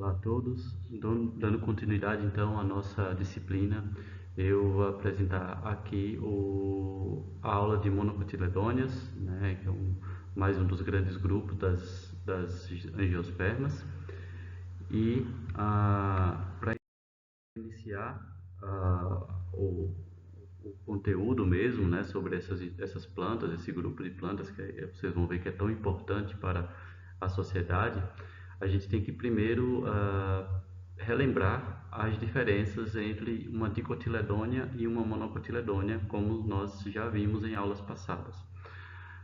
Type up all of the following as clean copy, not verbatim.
Olá a todos, dando continuidade então à nossa disciplina, eu vou apresentar aqui a aula de monocotiledôneas, né, que é mais um dos grandes grupos das angiospermas. E para iniciar o conteúdo mesmo, né, sobre essas plantas, esse grupo de plantas que vocês vão ver que é tão importante para a sociedade, a gente tem que primeiro relembrar as diferenças entre uma dicotiledônia e uma monocotiledônia, como nós já vimos em aulas passadas.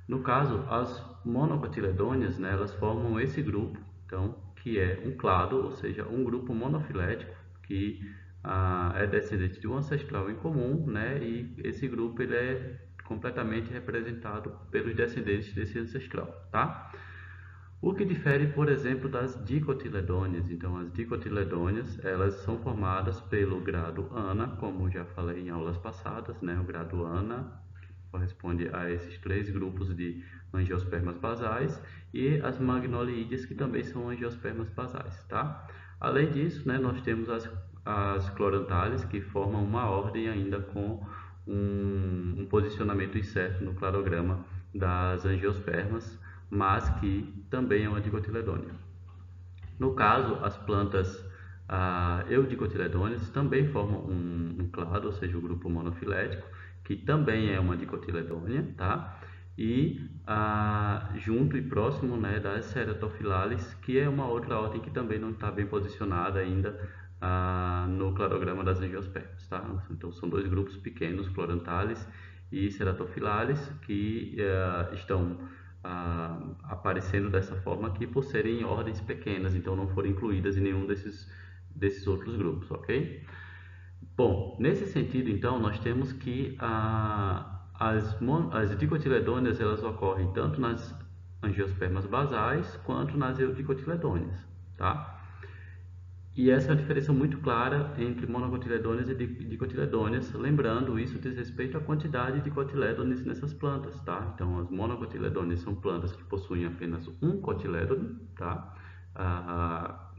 No caso, as monocotiledôneas, né, elas formam esse grupo, então, que é um clado, ou seja, um grupo monofilético que é descendente de um ancestral em comum, né, e esse grupo ele é completamente representado pelos descendentes desse ancestral, tá? O que difere, por exemplo, das dicotiledôneas. Então, as dicotiledôneas, elas são formadas pelo grado Ana, como já falei em aulas passadas, né? O grado Ana corresponde a esses três grupos de angiospermas basais e as magnoliídeas, que também são angiospermas basais, tá? Além disso, né, nós temos as clorantales, que formam uma ordem ainda com um posicionamento incerto no cladograma das angiospermas, mas que também é uma dicotiledônea. No caso, as plantas eudicotiledôneas também formam um clado, ou seja, o grupo monofilético, que também é uma dicotiledônea, tá? E junto e próximo, né, das ceratophyllales, que é uma outra ordem que também não está bem posicionada ainda no cladograma das angiospermas, tá? Então são dois grupos pequenos, chlorantales e ceratophyllales, que estão aparecendo dessa forma aqui por serem ordens pequenas, então não foram incluídas em nenhum desses outros grupos, ok? Bom, nesse sentido, então, nós temos que as dicotiledôneas elas ocorrem tanto nas angiospermas basais quanto nas eudicotiledôneas, tá? E essa é uma diferença muito clara entre monocotiledôneas e dicotiledôneas. Lembrando, isso diz respeito à quantidade de cotilédones nessas plantas, tá? Então, as monocotiledôneas são plantas que possuem apenas um cotilédone, tá? A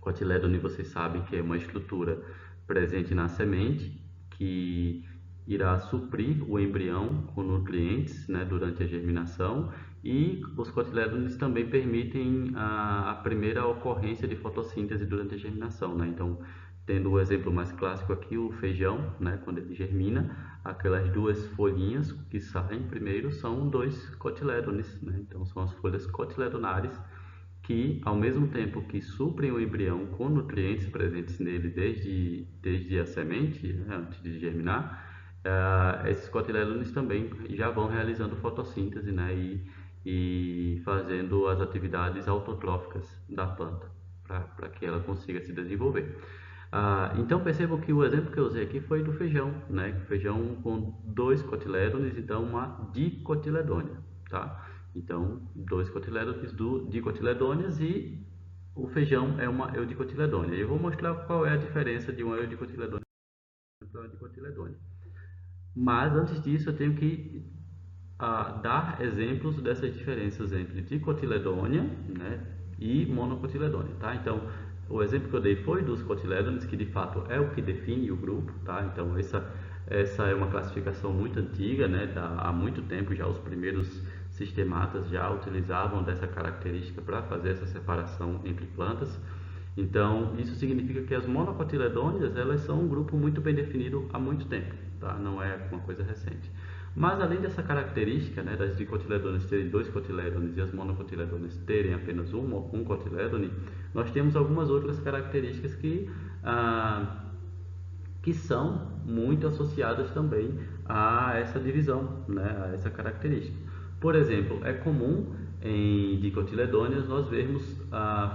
cotilédone, vocês sabem que é uma estrutura presente na semente que irá suprir o embrião com nutrientes, né, durante a germinação, e os cotilédones também permitem a primeira ocorrência de fotossíntese durante a germinação, né? Então, tendo o exemplo mais clássico aqui, o feijão, né, quando ele germina, aquelas duas folhinhas que saem primeiro são dois cotilédones, né? Então, são as folhas cotiledonares que, ao mesmo tempo que suprem o embrião com nutrientes presentes nele desde a semente, né, antes de germinar, esses cotilédones também já vão realizando fotossíntese, né, e fazendo as atividades autotróficas da planta, para que ela consiga se desenvolver. Então percebam que o exemplo que eu usei aqui foi do feijão, né? Feijão com dois cotilédones, então uma dicotiledônea, tá? Então, dois cotilédones dicotiledôneas e o feijão é uma eudicotiledônea. Eu vou mostrar qual é a diferença de uma eudicotiledônea para uma dicotiledônea. Mas antes disso, eu tenho que dar exemplos dessas diferenças entre dicotiledônea, né, e monocotiledônea, tá? Então, o exemplo que eu dei foi dos cotilédones, que de fato é o que define o grupo, tá? Então, essa é uma classificação muito antiga, né? Há muito tempo já os primeiros sistematas já utilizavam dessa característica para fazer essa separação entre plantas. Então, isso significa que as monocotiledôneas, elas são um grupo muito bem definido há muito tempo, tá? Não é uma coisa recente. Mas além dessa característica, né, das dicotiledôneas terem dois cotilédones e as monocotiledôneas terem apenas um cotilédone, nós temos algumas outras características que são muito associadas também a essa divisão, né, a essa característica. Por exemplo, é comum em dicotiledôneas nós vermos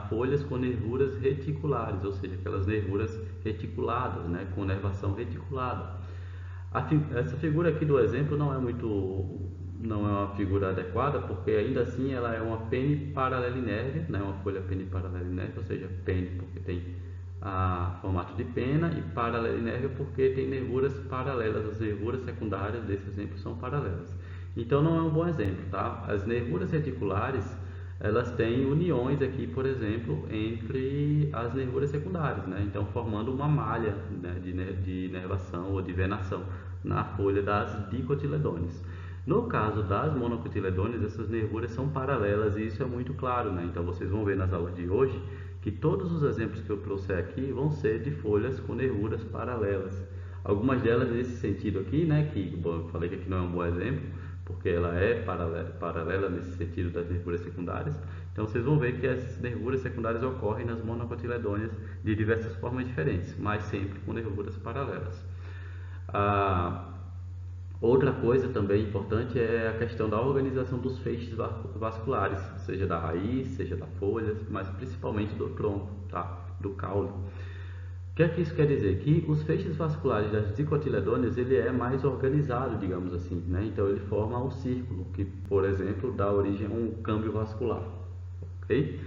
folhas com nervuras reticulares, ou seja, aquelas nervuras reticuladas, né, com nervação reticulada. Essa figura aqui do exemplo não é uma figura adequada, porque ainda assim ela é uma peniparalelinérvia, né, uma folha peniparalelinérvia, ou seja, pene porque tem formato de pena e paralelinérvia porque tem nervuras paralelas, as nervuras secundárias desse exemplo são paralelas. Então não é um bom exemplo, tá? As nervuras reticulares elas têm uniões aqui, por exemplo, entre as nervuras secundárias, né? Então formando uma malha, né, de nervação ou de venação na folha das dicotiledôneas. No caso das monocotiledôneas, essas nervuras são paralelas e isso é muito claro, né? Então vocês vão ver nas aulas de hoje que todos os exemplos que eu trouxe aqui vão ser de folhas com nervuras paralelas. Algumas delas nesse sentido aqui, né? Que bom, eu falei que aqui não é um bom exemplo, porque ela é paralela nesse sentido das nervuras secundárias. Então vocês vão ver que as nervuras secundárias ocorrem nas monocotiledôneas de diversas formas diferentes, mas sempre com nervuras paralelas. Outra coisa também importante é a questão da organização dos feixes vasculares, seja da raiz, seja da folha, mas principalmente do tronco, tá? Do caule. O que é que isso quer dizer? Que os feixes vasculares das dicotiledôneas ele é mais organizado, digamos assim, né? Então ele forma um círculo que, por exemplo, dá origem a um câmbio vascular, ok?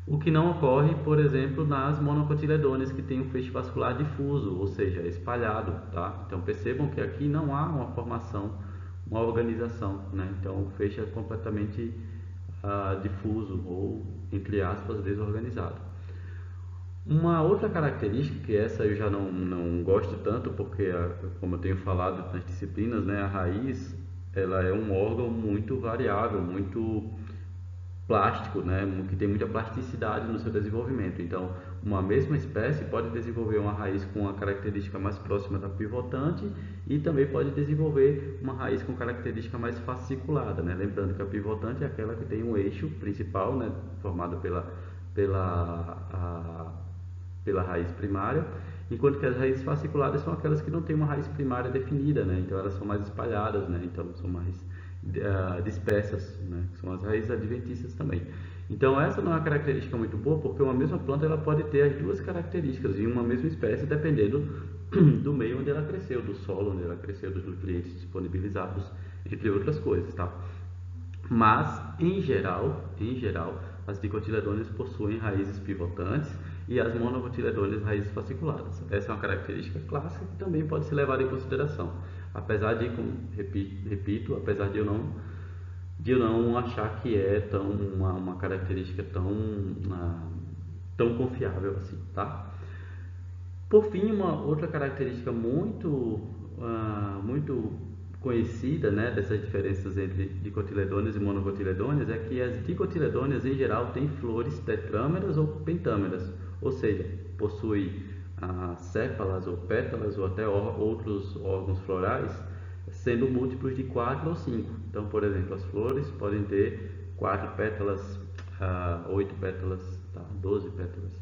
O que não ocorre, por exemplo, nas monocotiledôneas que tem um feixe vascular difuso, ou seja, espalhado, tá? Então percebam que aqui não há uma formação, uma organização, né? Então o feixe é completamente difuso ou, entre aspas, desorganizado. Uma outra característica, que essa eu já não gosto tanto, porque, como eu tenho falado nas disciplinas, né, a raiz ela é um órgão muito variável, muito plástico, né, que tem muita plasticidade no seu desenvolvimento. Então, uma mesma espécie pode desenvolver uma raiz com uma característica mais próxima da pivotante e também pode desenvolver uma raiz com característica mais fasciculada, né? Lembrando que a pivotante é aquela que tem um eixo principal, né, formado pela raiz primária, enquanto que as raízes fasciculadas são aquelas que não têm uma raiz primária definida, né? Então elas são mais espalhadas, né? Então são mais dispersas, né? São as raízes adventícias também. Então essa não é uma característica muito boa, porque uma mesma planta ela pode ter as duas características em uma mesma espécie, dependendo do meio onde ela cresceu, do solo onde ela cresceu, dos nutrientes disponibilizados, entre outras coisas, tá? Mas, em geral, as dicotiledôneas possuem raízes pivotantes e as monocotiledôneas raízes fasciculadas. Essa é uma característica clássica que também pode ser levada em consideração. Apesar de, como repito, apesar de eu não achar que é uma característica tão confiável assim, tá? Por fim, uma outra característica muito conhecida, né, dessas diferenças entre dicotiledôneas e monocotiledôneas é que as dicotiledôneas em geral têm flores tetrâmeras ou pentâmeras, ou seja, possui sépalas ou pétalas ou até outros órgãos florais, sendo múltiplos de 4 ou 5. Então, por exemplo, as flores podem ter 4 pétalas, 8 pétalas, 12 pétalas.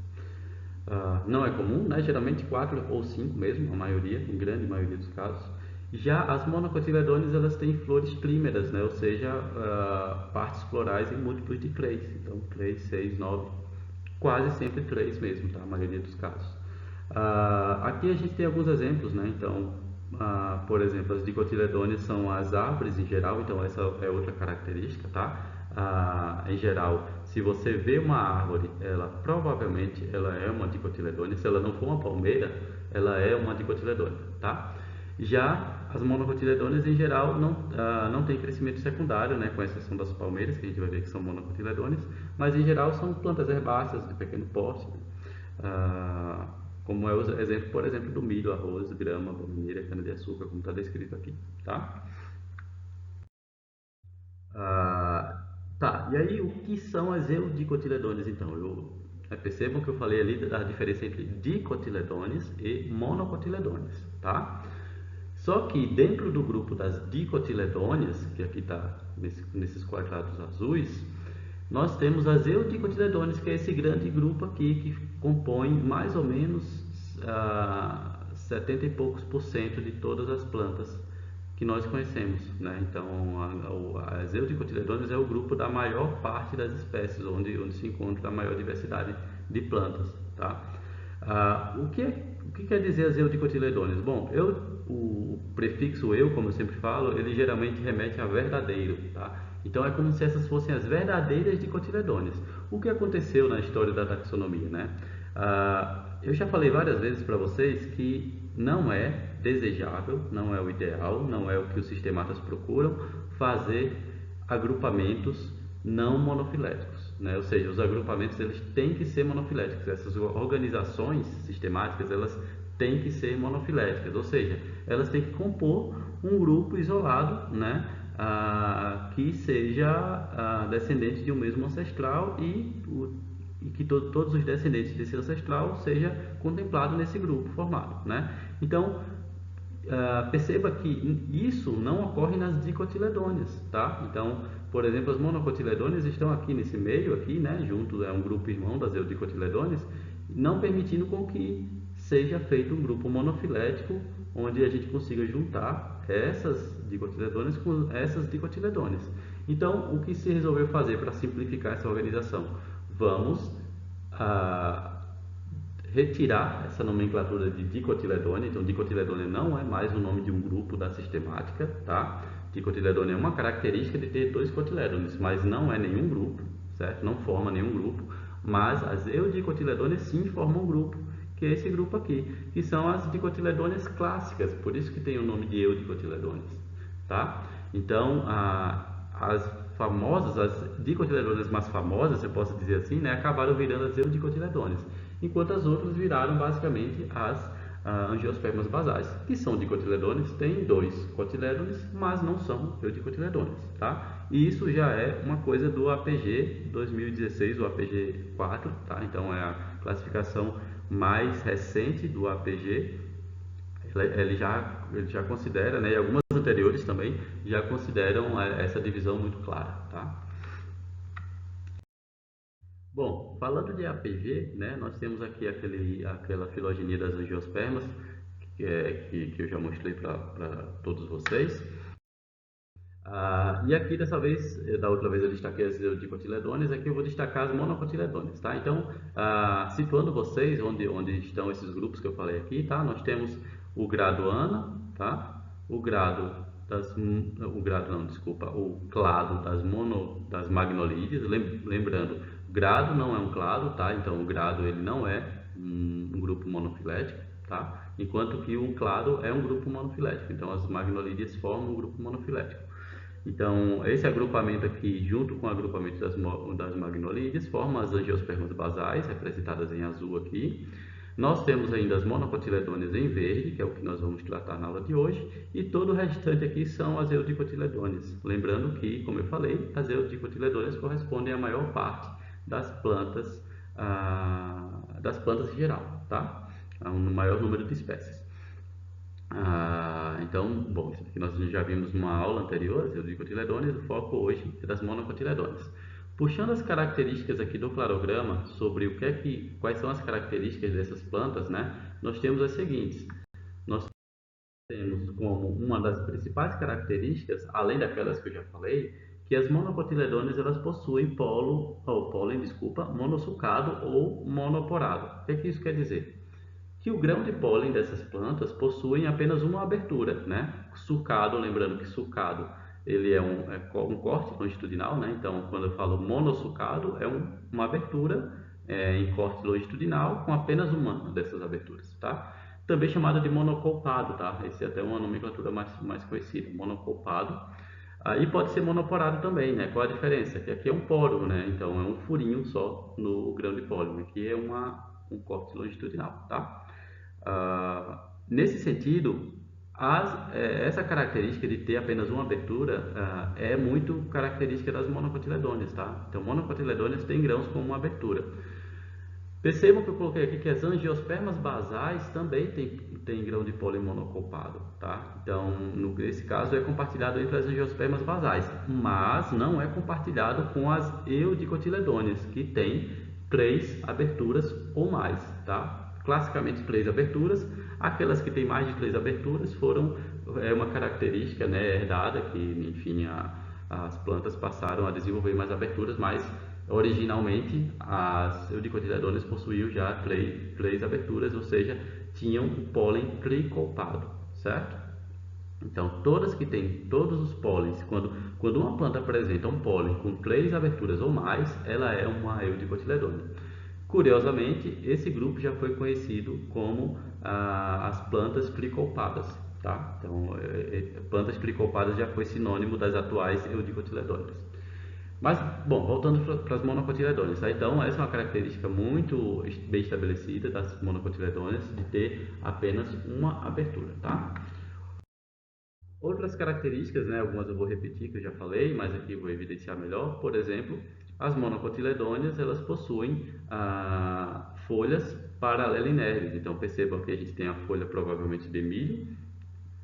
Não é comum, né? Geralmente 4 ou 5 mesmo, a maioria, em grande maioria dos casos. Já as monocotiledôneas elas têm flores trímeras, né? Ou seja, partes florais em múltiplos de 3. Então 3, 6, 9, quase sempre 3 mesmo, tá? A maioria dos casos. Aqui a gente tem alguns exemplos, né? Então, por exemplo, as dicotiledôneas são as árvores em geral, então essa é outra característica, tá? Em geral, se você vê uma árvore, ela provavelmente ela é uma dicotiledônea. Se ela não for uma palmeira, ela é uma dicotiledônea, tá? Já as monocotiledôneas em geral não tem crescimento secundário, né, com exceção das palmeiras, que a gente vai ver que são monocotiledôneas, mas em geral são plantas herbáceas de pequeno porte, como é o exemplo, por exemplo, do milho, arroz, grama, bananeira, cana-de-açúcar, como está descrito aqui, tá? Tá, e aí o que são as eudicotiledôneas então? Percebam que eu falei ali da diferença entre dicotiledôneas e monocotiledôneas, tá? Só que dentro do grupo das dicotiledôneas, que aqui está nesses quadrados azuis, nós temos as eudicotiledôneas, que é esse grande grupo aqui que compõe mais ou menos 70 e poucos por cento de todas as plantas que nós conhecemos, né? Então, as eudicotiledôneas é o grupo da maior parte das espécies, onde se encontra a maior diversidade de plantas, tá? O que quer dizer as eudicotiledôneas? Bom, o prefixo eu, como eu sempre falo, ele geralmente remete a verdadeiro, tá? Então é como se essas fossem as verdadeiras dicotiledôneas. O que aconteceu na história da taxonomia, né? Eu já falei várias vezes para vocês que não é desejável, não é o ideal, não é o que os sistematas procuram, fazer agrupamentos não monofiléticos. né? Ou seja, os agrupamentos eles têm que ser monofiléticos. Essas organizações sistemáticas elas têm que ser monofiléticas, ou seja, elas têm que compor um grupo isolado, né? Que seja descendente de um mesmo ancestral e que todos os descendentes desse ancestral seja contemplado nesse grupo formado, né? Então, perceba que isso não ocorre nas dicotiledôneas, tá? Então, por exemplo, as monocotiledôneas estão aqui nesse meio aqui, né? Junto é um grupo irmão das eudicotiledôneas, não permitindo com que seja feito um grupo monofilético onde a gente consiga juntar essas dicotiledôneas com essas dicotiledôneas. Então, o que se resolveu fazer para simplificar essa organização? Vamos retirar essa nomenclatura de dicotiledônia. Então, dicotiledônia não é mais o nome de um grupo da sistemática, tá? Dicotiledônia é uma característica de ter dois cotiledôneos, mas não é nenhum grupo, certo? Não forma nenhum grupo, mas as eudicotiledôneas sim formam um grupo, que é esse grupo aqui, que são as dicotiledôneas clássicas, por isso que tem o nome de eudicotiledôneas, tá? Então, as famosas, as dicotiledôneas mais famosas, se eu posso dizer assim, né, acabaram virando as eudicotiledôneas, enquanto as outras viraram basicamente as angiospermas basais, que são dicotiledôneas, têm dois cotilédones, mas não são eudicotiledôneas, tá? E isso já é uma coisa do APG 2016, o APG 4, tá? Então é a classificação mais recente do APG. Ele já considera, né, e algumas anteriores também já consideram essa divisão muito clara, tá? Bom, falando de APG, né, nós temos aqui aquela filogenia das angiospermas, que eu já mostrei para todos vocês. E aqui dessa vez, da outra vez eu destaquei as dicotiledôneas, aqui eu vou destacar as monocotiledôneas, tá? Então, situando vocês onde estão esses grupos que eu falei aqui, tá? Nós temos o grado ANA, tá? O grado não, desculpa, o clado das magnolídeas, lembrando, grado não é um clado, tá? Então, o grado ele não é um grupo monofilético, tá? Enquanto que um clado é um grupo monofilético. Então, as magnolídeas formam um grupo monofilético. Então, esse agrupamento aqui, junto com o agrupamento das magnolídeas, forma as angiospermas basais, representadas em azul aqui. Nós temos ainda as monocotiledôneas em verde, que é o que nós vamos tratar na aula de hoje, e todo o restante aqui são as eudicotiledôneas. Lembrando que, como eu falei, as eudicotiledôneas correspondem à maior parte das plantas em geral, tá? No maior número de espécies. Então, bom, isso aqui nós já vimos numa aula anterior, as eudicotiledôneas, o foco hoje é das monocotiledôneas. Puxando as características aqui do clarograma sobre quais são as características dessas plantas, né? Nós temos as seguintes. Nós temos como uma das principais características, além daquelas que eu já falei, que as monocotiledôneas elas possuem pólen, monossucado ou monoporado. O que isso quer dizer? Que o grão de pólen dessas plantas possuem apenas uma abertura, né? Sulcado, lembrando que sulcado ele é um corte longitudinal, né? Então, quando eu falo monossucado, é uma abertura em corte longitudinal com apenas uma dessas aberturas, tá? Também chamada de monocolpado, tá? Esse é até uma nomenclatura mais conhecida, monocolpado. E pode ser monoporado também, né? Qual a diferença? Que aqui é um poro, né? Então, é um furinho só no grão de pólen. Aqui é um corte longitudinal, tá? Nesse sentido, essa característica de ter apenas uma abertura é muito característica das monocotiledôneas, tá? Então, monocotiledôneas têm grãos com uma abertura. Percebam que eu coloquei aqui que as angiospermas basais também têm grão de pólen monocolpado, tá? Então, nesse caso, é compartilhado entre as angiospermas basais, mas não é compartilhado com as eudicotiledôneas, que têm 3 aberturas ou mais, tá? Classicamente 3 aberturas, aquelas que têm mais de 3 aberturas é uma característica, né, herdada, que enfim as plantas passaram a desenvolver mais aberturas, mas originalmente as eudicotiledôneas possuíam já 3 aberturas, ou seja, tinham o pólen tricolpado, certo? Então, todos os pólens, quando uma planta apresenta um pólen com 3 aberturas ou mais, ela é uma eudicotiledônea. Curiosamente, esse grupo já foi conhecido como as plantas tricolpadas, tá? Então, plantas tricolpadas já foi sinônimo das atuais eudicotiledôneas. Mas, bom, voltando para as monocotiledôneas, tá? Então, essa é uma característica muito bem estabelecida das monocotiledôneas, de ter apenas uma abertura, tá? Outras características, né, algumas eu vou repetir que eu já falei, mas aqui eu vou evidenciar melhor. Por exemplo, as monocotiledôneas, elas possuem folhas paralelinéreas. Então, percebam que a gente tem a folha provavelmente de milho.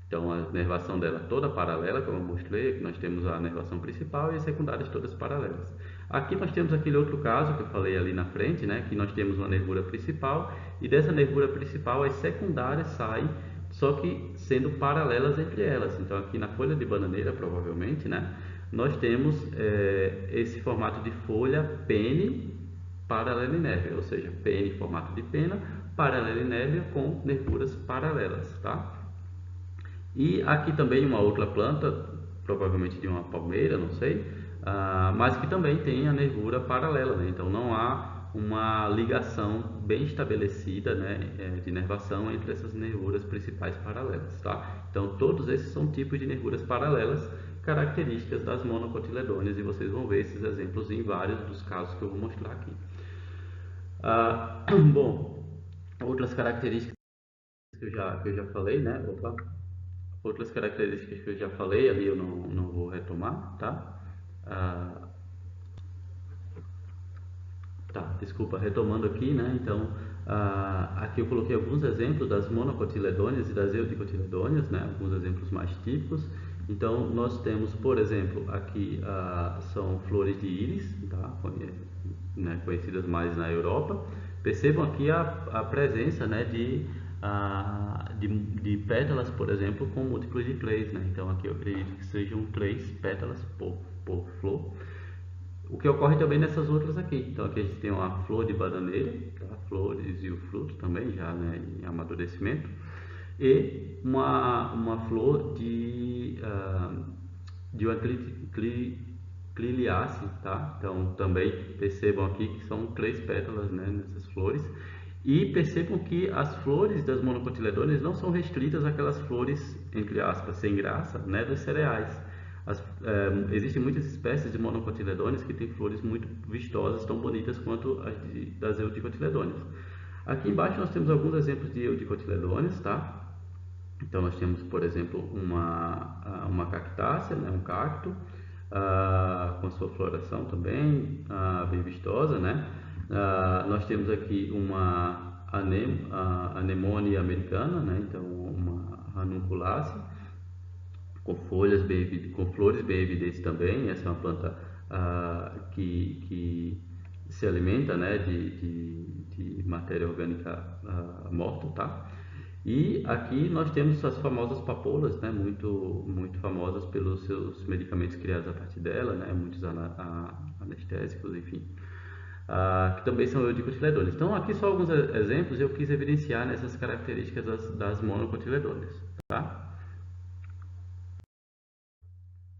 Então, a nervação dela toda paralela, como eu mostrei, aqui nós temos a nervação principal e as secundárias todas paralelas. Aqui nós temos aquele outro caso que eu falei ali na frente, né, que nós temos uma nervura principal e dessa nervura principal as secundárias saem, só que sendo paralelas entre elas. Então, aqui na folha de bananeira, provavelmente, né, nós temos esse formato de folha pene paralelinérvia, ou seja, pene em formato de pena, paralelinérvia com nervuras paralelas, tá? E aqui também uma outra planta, provavelmente de uma palmeira, não sei, mas que também tem a nervura paralela, né? Então não há uma ligação bem estabelecida, né, de nervação entre essas nervuras principais paralelas, tá? Então todos esses são tipos de nervuras paralelas, características das monocotiledôneas, e vocês vão ver esses exemplos em vários dos casos que eu vou mostrar aqui. Bom, outras características que eu já falei, né? Opa. Outras características que eu já falei ali eu não vou retomar, tá? Ah, tá, desculpa, retomando aqui, né? Então, aqui eu coloquei alguns exemplos das monocotiledôneas e das eudicotiledôneas, né? Alguns exemplos mais típicos. Então, nós temos, por exemplo, aqui são flores de íris, tá? Né? Conhecidas mais na Europa. Percebam aqui a presença, né, de pétalas, por exemplo, com múltiplos de 3, né? Então, aqui eu acredito que sejam 3 pétalas por flor. O que ocorre também nessas outras aqui. Então aqui a gente tem uma flor de bananeira, tá? Flores e o fruto também já, né, em amadurecimento. E uma flor de uma cliliace, tá? Então também percebam aqui que são 3 pétalas, né, nessas flores. E percebam que as flores das monocotiledôneas não são restritas àquelas flores, entre aspas, sem graça, né, dos cereais. Existem muitas espécies de monocotiledôneas que têm flores muito vistosas, tão bonitas quanto as das eudicotiledôneas. Aqui embaixo nós temos alguns exemplos de eudicotiledôneas, tá? Então nós temos, por exemplo, uma cactácea, né, um cacto, com sua floração também bem vistosa, né? Nós temos aqui uma anemone americana, né? Então uma ranunculaceae, com flores bem evidentes também. Essa é uma planta que se alimenta, né, de matéria orgânica morta, tá? E aqui nós temos as famosas papoulas, né, muito famosas pelos seus medicamentos criados a partir dela, né, muitos anestésicos, enfim, que também são eudicotiledôneas. Então aqui só alguns exemplos eu quis evidenciar nessas características das monocotiledôneas, tá?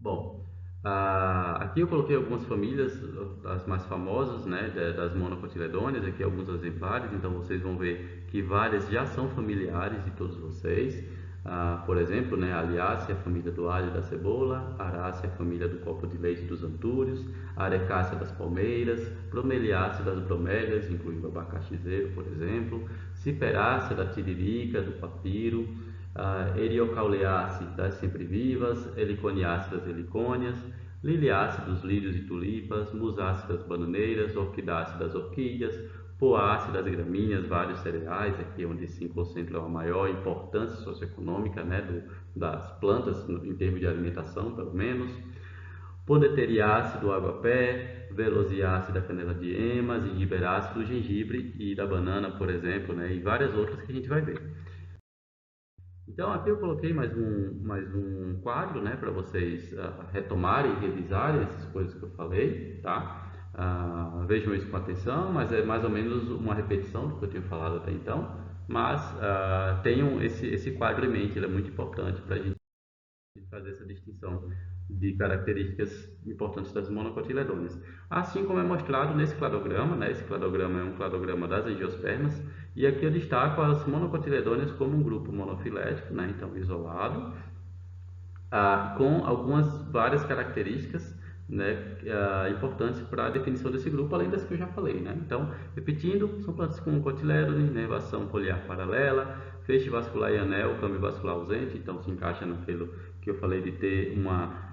Bom, aqui eu coloquei algumas famílias, as mais famosas, né, das monocotiledôneas, aqui alguns exemplares, então vocês vão ver que várias já são familiares de todos vocês. Por exemplo, né, a Aliácea, a família do alho e da cebola, Arácea, a família do copo de leite dos antúrios, Arecácea das palmeiras, Bromeliácea das bromélias, incluindo o abacaxizeiro, por exemplo, Ciperácea da tiririca, do papiro, Eriocauleaceae das sempre-vivas, Heliconiaceae das helicônias, Liliaceae dos lírios e tulipas, Musaceae das bananeiras, Orquidáceae das orquídeas, Poaceae das gramíneas, vários cereais, aqui onde se concentra a maior importância socioeconômica, né, das plantas em termos de alimentação, pelo menos, Podeteriaceae do aguapé, Velosiaceae da canela de ema, Gingiberácea do gengibre e da banana, por exemplo, né, e várias outras que a gente vai ver. Então aqui eu coloquei mais um quadro, né, para vocês retomarem e revisarem essas coisas que eu falei, tá? Vejam isso com atenção, mas é mais ou menos uma repetição do que eu tenho falado até então, mas tenham esse quadro em mente, ele é muito importante para a gente fazer essa distinção de características importantes das monocotiledôneas. Assim como é mostrado nesse cladograma, né? Esse cladograma é um cladograma das angiospermas, e aqui eu destaco as monocotiledôneas como um grupo monofilético, né? Então isolado, com várias características né, importantes para a definição desse grupo, além das que eu já falei, né? Então, repetindo, são plantas com cotilédone, inervação foliar paralela, feixe vascular e anel, câmbio vascular ausente, então se encaixa naquilo que eu falei de ter uma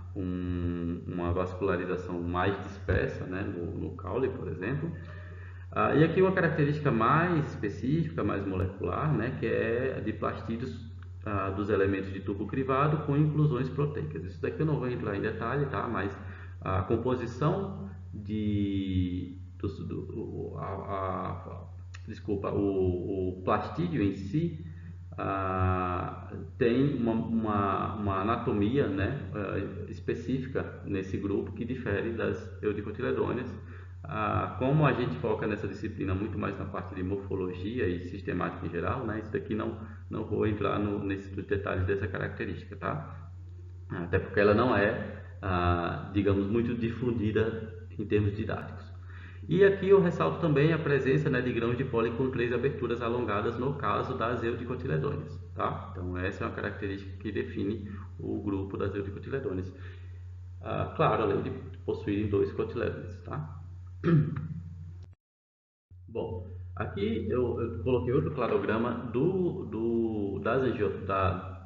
vascularização mais dispersa, né, no caule, por exemplo. E aqui uma característica mais específica, mais molecular, né, que é de plastídeos dos elementos de tubo crivado com inclusões proteicas. Isso daqui eu não vou entrar em detalhe, tá? Mas a composição desculpa, o plastídeo em si tem uma anatomia, né, específica nesse grupo que difere das eudicotiledôneas. Como a gente foca nessa disciplina muito mais na parte de morfologia e sistemática em geral, né, isso daqui não vou entrar nesses detalhes dessa característica, tá? Até porque ela não é, digamos, muito difundida em termos didáticos. E aqui eu ressalto também a presença, né, de grãos de pólen com 3 aberturas alongadas no caso das eudicotiledôneas, tá? Então essa é uma característica que define o grupo das eudicotiledôneas. Claro, além de possuírem 2 cotilédones, tá? Bom, aqui eu coloquei outro cladograma no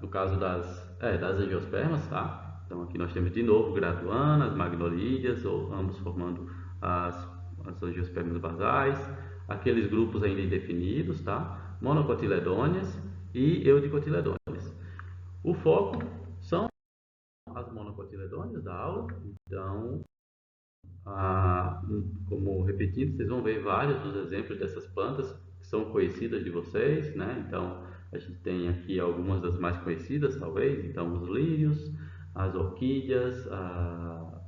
caso das angiospermas, tá? Então aqui nós temos de novo graduanas, magnolídeas, ou ambos formando as, as angiospermas basais, aqueles grupos ainda indefinidos, tá? Monocotiledôneas e eudicotiledôneas. O foco são as monocotiledôneas da aula, então como repetindo, vocês vão ver vários dos exemplos dessas plantas que são conhecidas de vocês, né? Então, a gente tem aqui algumas das mais conhecidas, talvez. Então, os lírios, as orquídeas,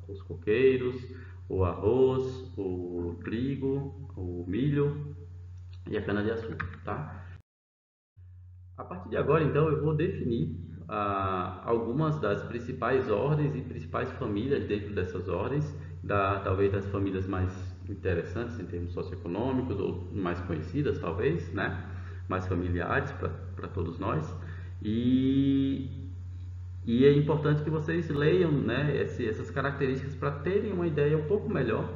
os coqueiros, o arroz, o trigo, o milho e a cana-de-açúcar, tá? A partir de agora, então, eu vou definir algumas das principais ordens e principais famílias dentro dessas ordens, talvez das famílias mais interessantes em termos socioeconômicos ou mais conhecidas, talvez, né? Mais familiares para todos nós. E, e é importante que vocês leiam, né, essas características para terem uma ideia um pouco melhor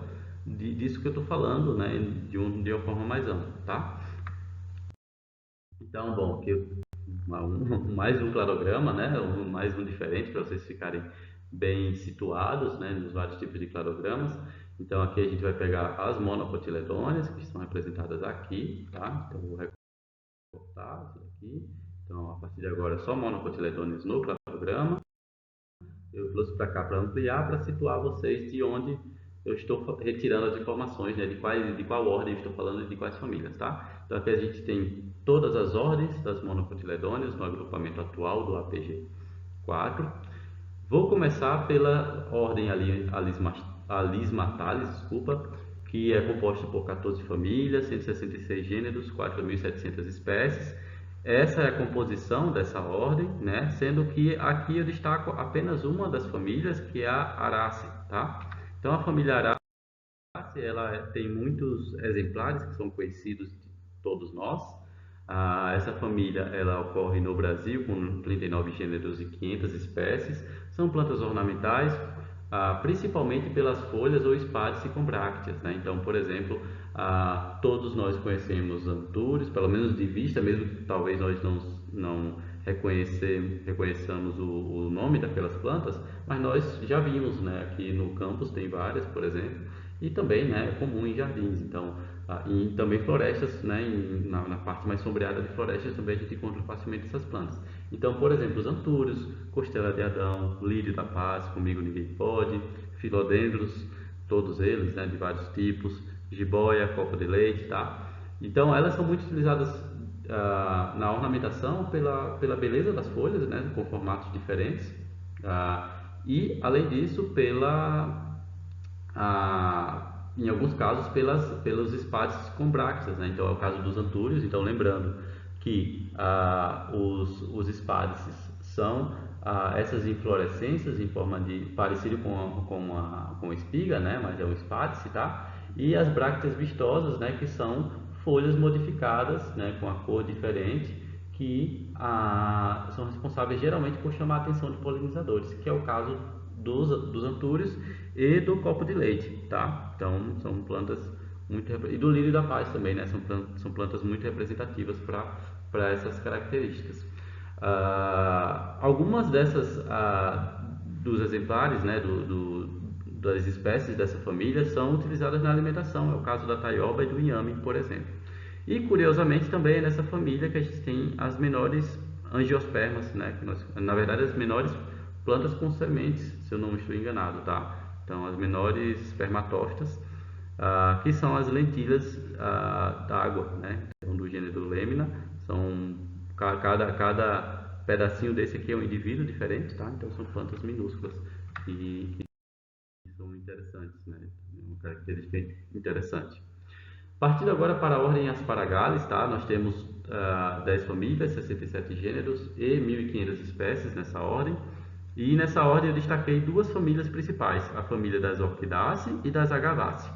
disso que eu estou falando, né, de uma forma mais ampla, tá? Então, bom, aqui mais um cladograma, né? Mais um diferente para vocês ficarem bem situados, né? Nos vários tipos de cladogramas. Então aqui a gente vai pegar as monocotiledôneas que estão representadas aqui, tá? Então eu vou recortar isso daqui. Então a partir de agora só monocotiledôneas no cladograma. Eu trouxe para cá para ampliar, para situar vocês de onde eu estou retirando as informações, né, de qual ordem eu estou falando e de quais famílias, tá? Então aqui a gente tem todas as ordens das monocotiledôneas no agrupamento atual do APG 4. Vou começar pela ordem Alismatalis, desculpa, que é composta por 14 famílias, 166 gêneros, 4.700 espécies. Essa é a composição dessa ordem, né? Sendo que aqui eu destaco apenas uma das famílias, que é a Araceae, tá? Então a família Araceae, ela tem muitos exemplares que são conhecidos de todos nós. Essa família ela ocorre no Brasil com 39 gêneros e 500 espécies. São plantas ornamentais, principalmente pelas folhas ou espádice com brácteas, né? Então, por exemplo, todos nós conhecemos antúrios, pelo menos de vista, mesmo que talvez nós não reconheçamos o nome daquelas plantas, mas nós já vimos, né? Aqui no campus tem várias, por exemplo, e também, né, é comum em jardins. Então, e também florestas, né, na parte mais sombreada de florestas também a gente encontra facilmente essas plantas. Então, por exemplo, os antúrios, costela de Adão, lírio da paz, comigo ninguém pode, filodendros, todos eles, né, de vários tipos, jiboia, copa de leite, tá? Então, elas são muito utilizadas na ornamentação pela beleza das folhas, né, com formatos diferentes, e além disso em alguns casos pelos espádices com brácteas, né? Então é o caso dos antúrios. Então lembrando que os espádices são essas inflorescências em forma de parecido com espiga, né? Mas é um espádice, tá? E as brácteas vistosas, né? Que são folhas modificadas, né? Com a cor diferente, que são responsáveis geralmente por chamar a atenção de polinizadores, que é o caso dos antúrios e do copo de leite, tá? Então são plantas muito e do lírio da paz também, né? São plantas muito representativas para essas características. Algumas dessas dos exemplares, né, das espécies dessa família são utilizadas na alimentação. É o caso da taioba e do inhame, por exemplo. E curiosamente também é nessa família que a gente tem as menores angiospermas, né? Na verdade, as menores plantas com sementes, se eu não estou enganado, tá? Então, as menores espermatófitas, que são as lentilhas d'água, né? Então, do gênero Lemina, são cada pedacinho desse aqui é um indivíduo diferente, tá? Então, são plantas minúsculas que são interessantes, né? Uma característica interessante. Partindo agora para a ordem Asparagales, tá? Nós temos 10 famílias, 67 gêneros e 1.500 espécies nessa ordem. E nessa ordem eu destaquei duas famílias principais, a família das Orquidaceae e das Agavaceae.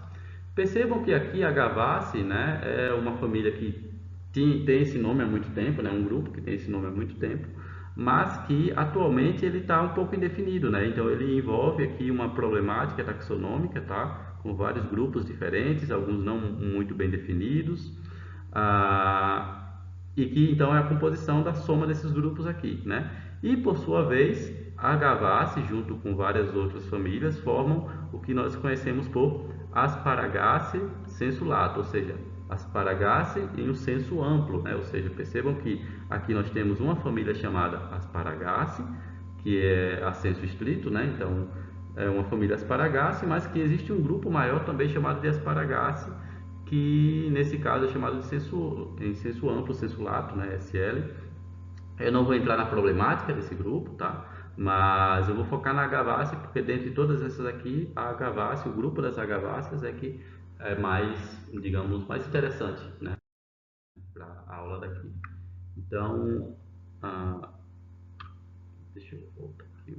Percebam que aqui a Agavaceae, né, é uma família que tem esse nome há muito tempo, né, um grupo que tem esse nome há muito tempo, mas que atualmente ele está um pouco indefinido, né? Então ele envolve aqui uma problemática taxonômica, tá? Com vários grupos diferentes, alguns não muito bem definidos, e que então é a composição da soma desses grupos aqui, né? E por sua vez, a Agavaceae, junto com várias outras famílias, formam o que nós conhecemos por Asparagaceae sensu lato, ou seja, Asparagaceae em um senso amplo, né? Ou seja, percebam que aqui nós temos uma família chamada Asparagaceae, que é a senso estrito, né? Então é uma família Asparagaceae, mas que existe um grupo maior também chamado de Asparagaceae, que nesse caso é chamado de em senso amplo, sensu lato, né? SL. Eu não vou entrar na problemática desse grupo, tá? Mas eu vou focar na Agavaceae, porque dentre todas essas aqui, a Agavaceae, o grupo das Agaváceas é que é mais, digamos, mais interessante, né? Para a aula daqui. Então, deixa eu voltar aqui.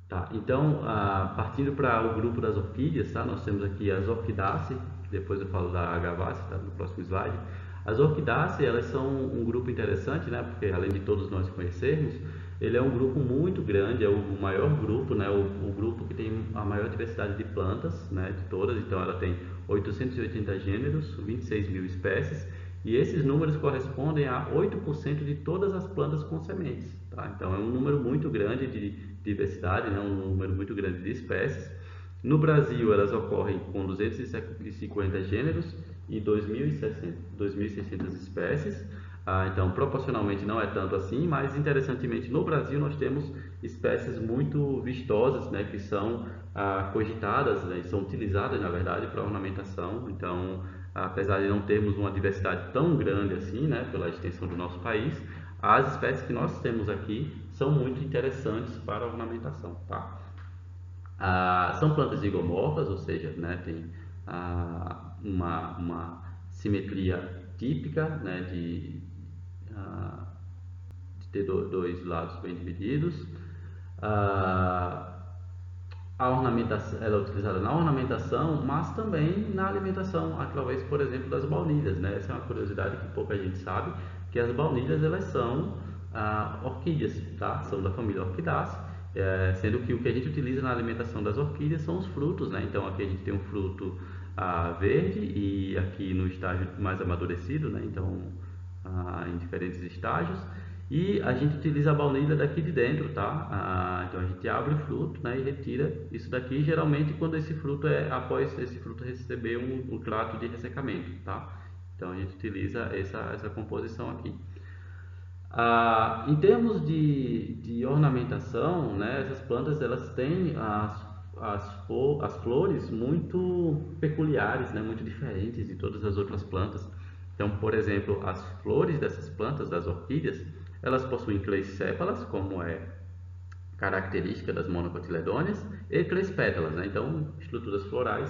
Tá, então, partindo para o grupo das orquídeas, tá? Nós temos aqui as Orquidaceae, que depois eu falo da Agavaceae, tá? No próximo slide. As Orquidaceae, elas são um grupo interessante, né? Porque além de todos nós conhecermos, ele é um grupo muito grande, é o maior grupo, né? O grupo que tem a maior diversidade de plantas, né? De todas, então ela tem 880 gêneros, 26 mil espécies, e esses números correspondem a 8% de todas as plantas com sementes, tá? Então é um número muito grande de diversidade, né? Um número muito grande de espécies. No Brasil, elas ocorrem com 250 gêneros e 2.600 espécies. Então, proporcionalmente não é tanto assim, mas interessantemente no Brasil nós temos espécies muito vistosas, né, que são cogitadas, né, e são utilizadas na verdade para ornamentação. Então, apesar de não termos uma diversidade tão grande assim, né, pela extensão do nosso país, as espécies que nós temos aqui são muito interessantes para a ornamentação, tá? São plantas zigomorfas, ou seja, né, tem uma simetria típica, né, de ter dois lados bem divididos. A ornamentação, ela é utilizada na ornamentação, mas também na alimentação, através, por exemplo, das baunilhas, né? Essa é uma curiosidade que pouca gente sabe, que as baunilhas elas são orquídeas, tá? São da família Orquidaceae, sendo que o que a gente utiliza na alimentação das orquídeas são os frutos, né? Então aqui a gente tem um fruto verde e aqui no estágio mais amadurecido, né? Então em diferentes estágios. E a gente utiliza a baunilha daqui de dentro, tá? Então a gente abre o fruto, né, e retira isso daqui, geralmente quando esse fruto após esse fruto receber um trato de ressecamento, tá? Então a gente utiliza essa composição aqui. Em termos de ornamentação, né, essas plantas elas têm as flores muito peculiares, né, muito diferentes de todas as outras plantas. Então, por exemplo, as flores dessas plantas, das orquídeas, elas possuem cleissépalas, como é característica das monocotiledôneas, e cleispétalas, né? Então, estruturas florais,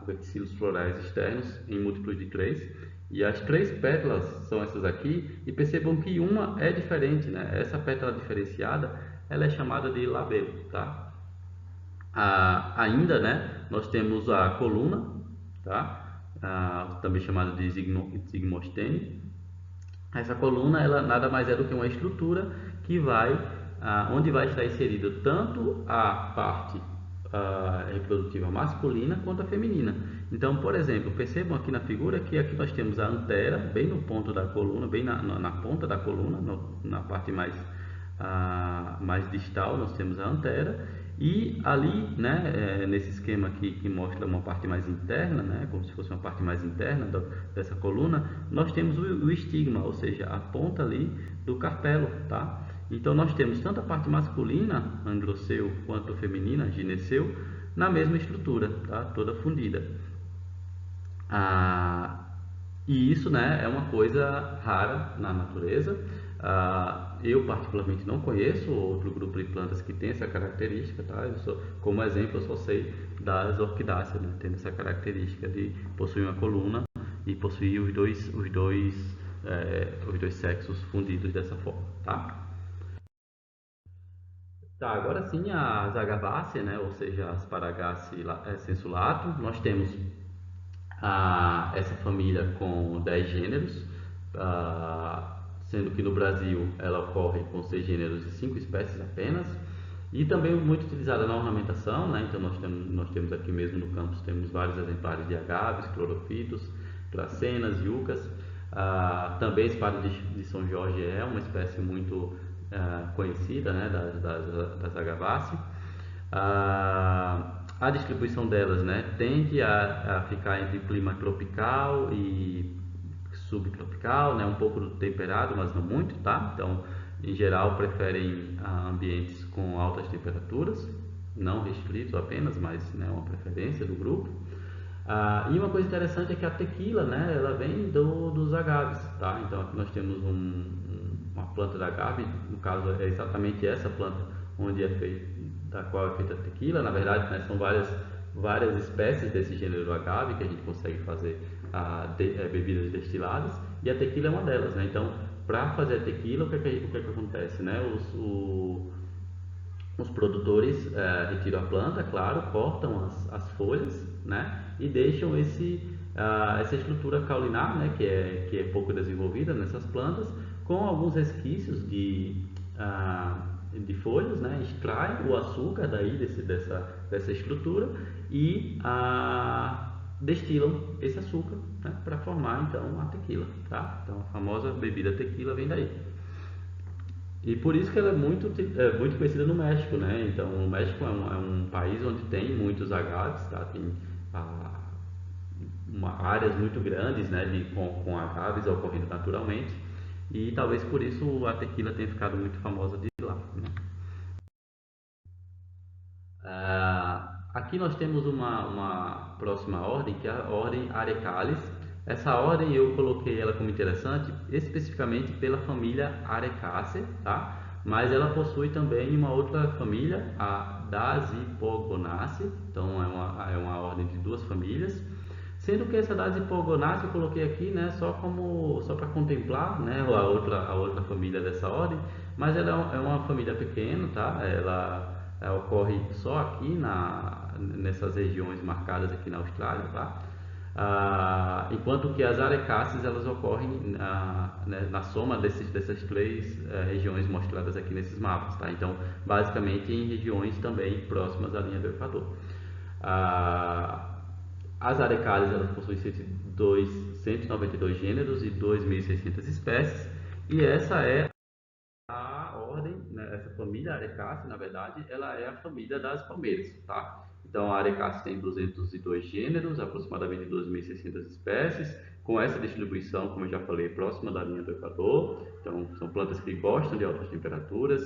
verticilos florais externos em múltiplos de três. E as três pétalas são essas aqui, e percebam que uma é diferente, né? Essa pétala diferenciada, ela é chamada de labelo, tá? Ainda, né, nós temos a coluna, tá? Também chamada de zigmostene. Essa coluna, ela nada mais é do que uma estrutura que vai onde vai estar inserido tanto a parte reprodutiva masculina quanto a feminina. Então, por exemplo, percebam aqui na figura que aqui nós temos a antera bem no ponto da coluna, bem na ponta da coluna, na parte mais distal, nós temos a antera, e ali, né, nesse esquema aqui que mostra uma parte mais interna, né, como se fosse uma parte mais interna dessa coluna, nós temos o estigma, ou seja, a ponta ali do carpelo, tá? Então nós temos tanto a parte masculina, androceu, quanto a feminina, gineceu, na mesma estrutura, tá? Toda fundida. E isso, né, é uma coisa rara na natureza. Eu particularmente não conheço outro grupo de plantas que tem essa característica, tá? Como exemplo, eu só sei das orquidáceas, né, tendo essa característica de possuir uma coluna e possuir os dois sexos fundidos dessa forma, tá? Tá, agora sim as Agaváceae, né, ou seja, as Paragaceae sensulato, nós temos essa família com 10 gêneros, sendo que no Brasil ela ocorre com 6 gêneros e 5 espécies apenas, e também muito utilizada na ornamentação, né, então nós temos aqui mesmo no campus, temos vários exemplares de agaves, clorofitos, dracenas, yuccas. Também a espada de São Jorge é uma espécie muito conhecida, né, das Agaváceae. A distribuição delas, né, tende a ficar entre clima tropical e subtropical, né, um pouco temperado, mas não muito, tá? Então, em geral, preferem ambientes com altas temperaturas, não restritos apenas, mas, né, uma preferência do grupo. E uma coisa interessante é que a tequila, né, ela vem dos agaves, tá? Então aqui nós temos uma planta de agave, no caso é exatamente essa planta onde da qual é feita a tequila. Na verdade, né, são várias espécies desse gênero agave que a gente consegue fazer bebidas destiladas, e a tequila é uma delas, né? Então, para fazer a tequila, o que acontece, né? Os produtores retiram a planta, claro, cortam as folhas, né, e deixam essa estrutura caulinar, né, que é pouco desenvolvida nessas plantas, com alguns resquícios de folhas, né, extraem o açúcar daí dessa estrutura e destilam esse açúcar, né, para formar então a tequila, tá? Então a famosa bebida tequila vem daí. E por isso que ela é muito conhecida no México, né? Então, o México é um país onde tem muitos agaves, tá? Tem áreas muito grandes, né, com agaves ocorrendo naturalmente, e talvez por isso a tequila tenha ficado muito famosa de lá, né? Aqui nós temos uma próxima ordem, que é a ordem Arecales. Essa ordem eu coloquei ela como interessante especificamente pela família Arecaceae, tá? Mas ela possui também uma outra família, a Dasypogonaceae. Então é uma ordem de duas famílias. Sendo que essa Dasypogonaceae eu coloquei aqui, né, só para contemplar, né, a outra família dessa ordem, mas ela é uma família pequena, tá? Ela ocorre só aqui nessas regiões marcadas aqui na Austrália, tá? Enquanto que as Arecáceas elas ocorrem né, na soma dessas três regiões mostradas aqui nesses mapas, tá? Então, basicamente em regiões também próximas à linha do Equador. As Arecáceas elas possuem 192 gêneros e 2.600 espécies, e essa é a ordem, né, essa família Arecácea, na verdade, ela é a família das palmeiras, tá? Então, a Arecácea tem 202 gêneros, aproximadamente 2.600 espécies, com essa distribuição, como eu já falei, próxima da linha do Equador. Então, são plantas que gostam de altas temperaturas,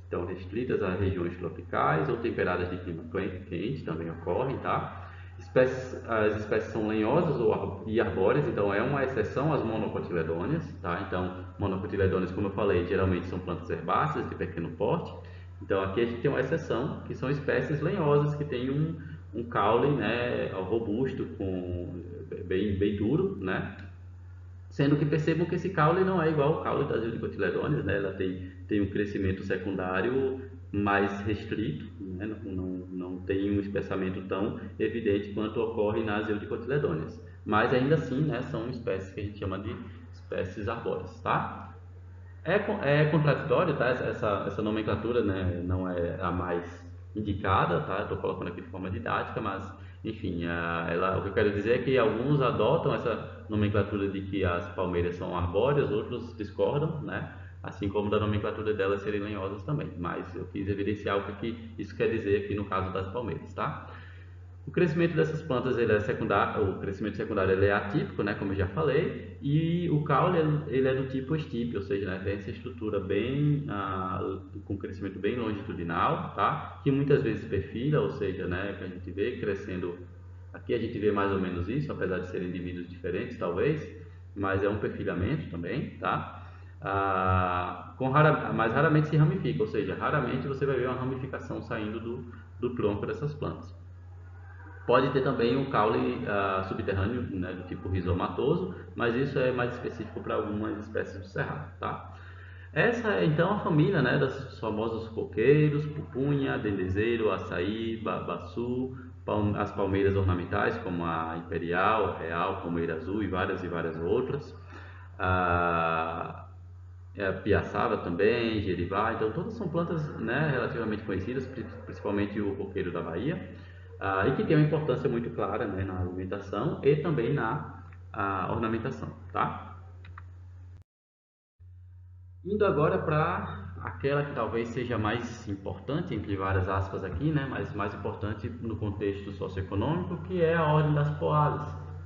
estão restritas a regiões tropicais ou temperadas de clima quente, também ocorrem, tá? As espécies são lenhosas e arbóreas, então é uma exceção às monocotiledôneas, tá? Então, monocotiledôneas, como eu falei, geralmente são plantas herbáceas de pequeno porte. Então, aqui a gente tem uma exceção, que são espécies lenhosas, que têm um caule, né, robusto, bem duro, né? Sendo que percebam que esse caule não é igual ao caule das dicotiledôneas, né? Ela tem um crescimento secundário mais restrito, né? Não tem um espessamento tão evidente quanto ocorre nas eudicotiledôneas. Mas ainda assim, né, são espécies que a gente chama de espécies arbóreas, tá? É contraditório, tá? Essa nomenclatura, né, não é a mais indicada, tá? Estou colocando aqui de forma didática, mas, enfim, o que eu quero dizer é que alguns adotam essa nomenclatura de que as palmeiras são arbóreas, outros discordam, né? Assim como da nomenclatura delas serem lenhosas também. Mas eu quis evidenciar o que isso quer dizer aqui no caso das palmeiras, tá? O crescimento dessas plantas ele é secundário, o crescimento secundário ele é atípico, né, como eu já falei, e o caule ele é do tipo estípio, ou seja, né, tem essa estrutura bem com crescimento bem longitudinal, tá? Que muitas vezes perfila, ou seja, né, que a gente vê crescendo. Aqui a gente vê mais ou menos isso, apesar de serem indivíduos diferentes, talvez, mas é um perfilhamento também, tá? Mas raramente se ramifica, ou seja, raramente você vai ver uma ramificação saindo do tronco dessas plantas. Pode ter também um caule subterrâneo, né, do tipo rizomatoso, mas isso é mais específico para algumas espécies do cerrado, tá? Essa é então a família, né, dos famosos coqueiros, pupunha, dendezeiro, açaí, babaçu, as palmeiras ornamentais como a imperial, a real, palmeira azul e várias outras. A piaçava também, jeribá, então todas são plantas, né, relativamente conhecidas, principalmente o coqueiro da Bahia, e que tem uma importância muito clara, né, na alimentação e também na ornamentação, tá? Indo agora para aquela que talvez seja mais importante, entre várias aspas aqui, né, mas mais importante no contexto socioeconômico, que é a ordem das poales,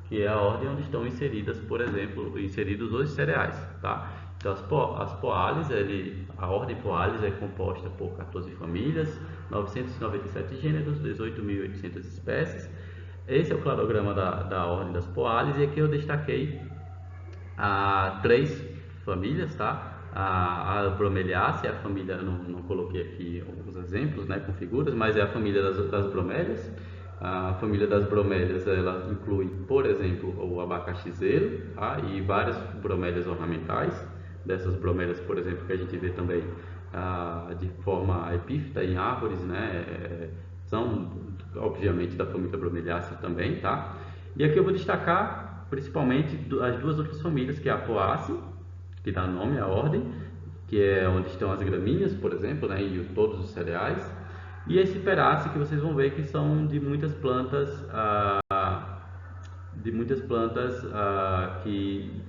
que é a ordem onde estão inseridas, por exemplo, inseridos os cereais, tá? Então as poales, a ordem poales é composta por 14 famílias, 997 gêneros, 18.800 espécies. Esse é o cladograma da ordem das poales e aqui eu destaquei três famílias, tá? A Bromeliaceae, a família, não coloquei aqui os exemplos, né, com figuras, mas é a família das bromélias. A família das bromélias, ela inclui, por exemplo, o abacaxizeiro, tá? E várias bromélias ornamentais. Dessas bromélias, por exemplo, que a gente vê também de forma epífita em árvores, né? São, obviamente, da família Bromeliaceae também, tá? E aqui eu vou destacar principalmente as duas outras famílias, que é a Poaceae, que dá nome à ordem, que é onde estão as gramíneas, por exemplo, né, e todos os cereais, e a Ciperaceae, que vocês vão ver que são de muitas plantas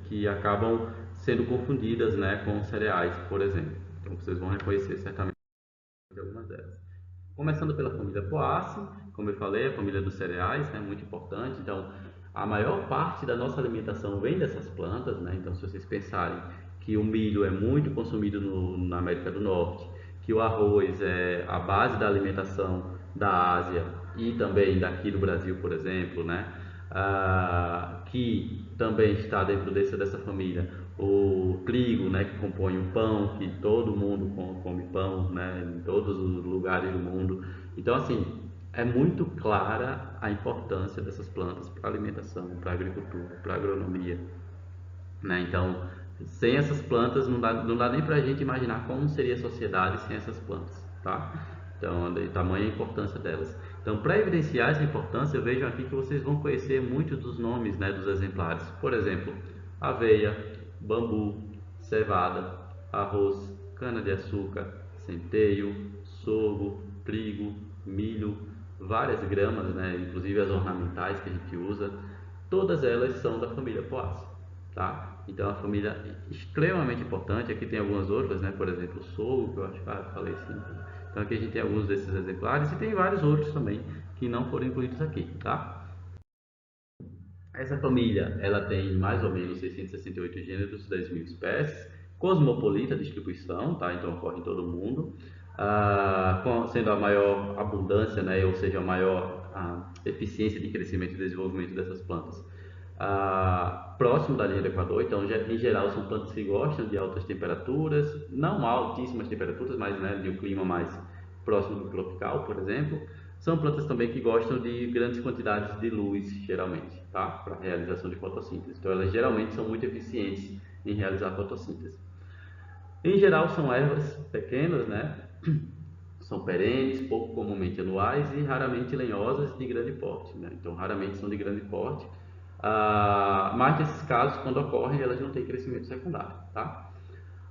que acabam sendo confundidas, né, com cereais, por exemplo. Então vocês vão reconhecer certamente algumas delas. Começando pela família Poaceae, como eu falei, a família dos cereais, né, muito importante. Então, a maior parte da nossa alimentação vem dessas plantas, né? Então, se vocês pensarem que o milho é muito consumido na América do Norte, que o arroz é a base da alimentação da Ásia e também daqui do Brasil, por exemplo, né? Que também está dentro dessa família o trigo, né, que compõe o pão, que todo mundo come pão, né, em todos os lugares do mundo. Então, assim, é muito clara a importância dessas plantas para a alimentação, para a agricultura, para a agronomia, né? Então, sem essas plantas não dá nem para a gente imaginar como seria a sociedade sem essas plantas, tá? Então, de tamanha a importância delas. Então, para evidenciar essa importância, vejam aqui que vocês vão conhecer muitos dos nomes, né, dos exemplares. Por exemplo, aveia, bambu, cevada, arroz, cana-de-açúcar, centeio, sorgo, trigo, milho, várias gramas, né, inclusive as ornamentais que a gente usa, todas elas são da família Poaceae, tá? Então, é uma família extremamente importante. Aqui tem algumas outras, né, por exemplo, o sorgo, que eu acho que eu falei assim. Então, aqui a gente tem alguns desses exemplares e tem vários outros também que não foram incluídos aqui, tá? Essa família, ela tem mais ou menos 668 gêneros, 10.000 espécies, cosmopolita distribuição, tá? Então ocorre em todo o mundo, sendo a maior abundância, né? Ou seja, a maior eficiência de crescimento e desenvolvimento dessas plantas. Próximo da linha do Equador, então em geral são plantas que gostam de altas temperaturas, não altíssimas temperaturas, mas, né, de um clima mais próximo do tropical, por exemplo. São plantas também que gostam de grandes quantidades de luz, geralmente, tá? Para a realização de fotossíntese. Então, elas geralmente são muito eficientes em realizar fotossíntese. Em geral, são ervas pequenas, né? São perenes, pouco comumente anuais e raramente lenhosas de grande porte, né? Então, raramente são de grande porte. Mas nesses casos, quando ocorrem, elas não têm crescimento secundário, tá?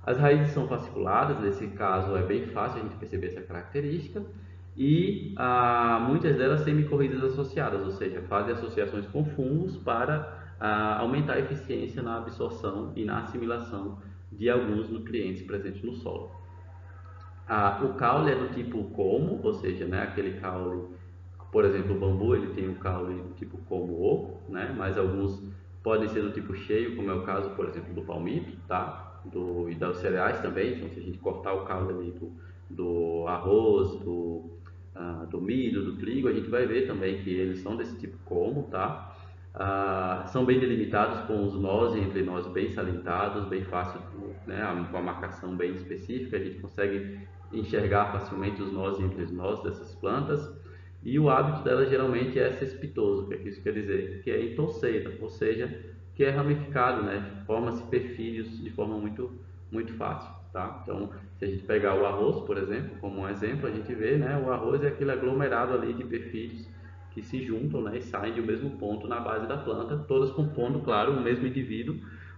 As raízes são fasciculadas, nesse caso é bem fácil a gente perceber essa característica, e muitas delas têm micorrizas associadas, ou seja, fazem associações com fungos para aumentar a eficiência na absorção e na assimilação de alguns nutrientes presentes no solo. O caule é do tipo como, ou seja, né, aquele caule, por exemplo, o bambu ele tem um caule do tipo como o, né, mas alguns podem ser do tipo cheio, como é o caso, por exemplo, do palmito, tá? E dos cereais também. Então, se a gente cortar o caule ali do arroz, do milho, do trigo, a gente vai ver também que eles são desse tipo como, tá? São bem delimitados com os nós e entre nós bem salientados, bem fácil, né, com a marcação bem específica, a gente consegue enxergar facilmente os nós e entre nós dessas plantas. E o hábito delas geralmente é cespitoso, o que isso quer dizer? Que é em touceira, ou seja, que é ramificado, né? Forma-se perfilhos de forma muito fácil, tá? Então, se a gente pegar o arroz, por exemplo, como um exemplo, a gente vê, né? O arroz é aquele aglomerado ali de perfilhos que se juntam, né? E saem do mesmo ponto na base da planta, todas compondo, claro, o mesmo indivíduo,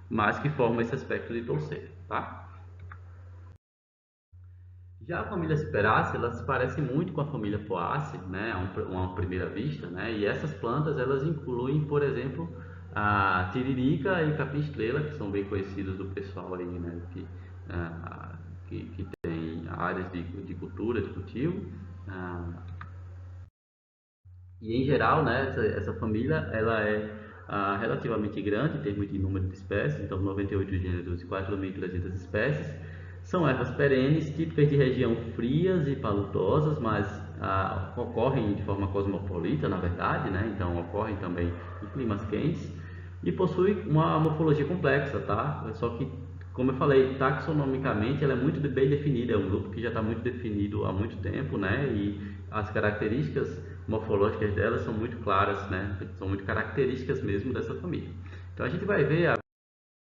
mas que formam esse aspecto de touceira, tá? Já a família Ciperácea, ela se parece muito com a família Poaceae, né, a uma primeira vista, né, e essas plantas, elas incluem, por exemplo, a tiririca e capim-estrela, que são bem conhecidos do pessoal aí, né, ah, que tem áreas de cultura, de cultivo, ah, e em geral, né, essa família, ela é relativamente grande, tem muito número de espécies, então 98 gêneros e 4.300 espécies. São ervas perenes, típicas de região frias e paludosas, mas ocorrem de forma cosmopolita, na verdade, né? Então ocorrem também em climas quentes e possui uma morfologia complexa, tá? Só que, como eu falei, taxonomicamente ela é muito bem definida, é um grupo que já está muito definido há muito tempo, né? E as características morfológicas delas são muito claras, né? São muito características mesmo dessa família. Então a gente vai ver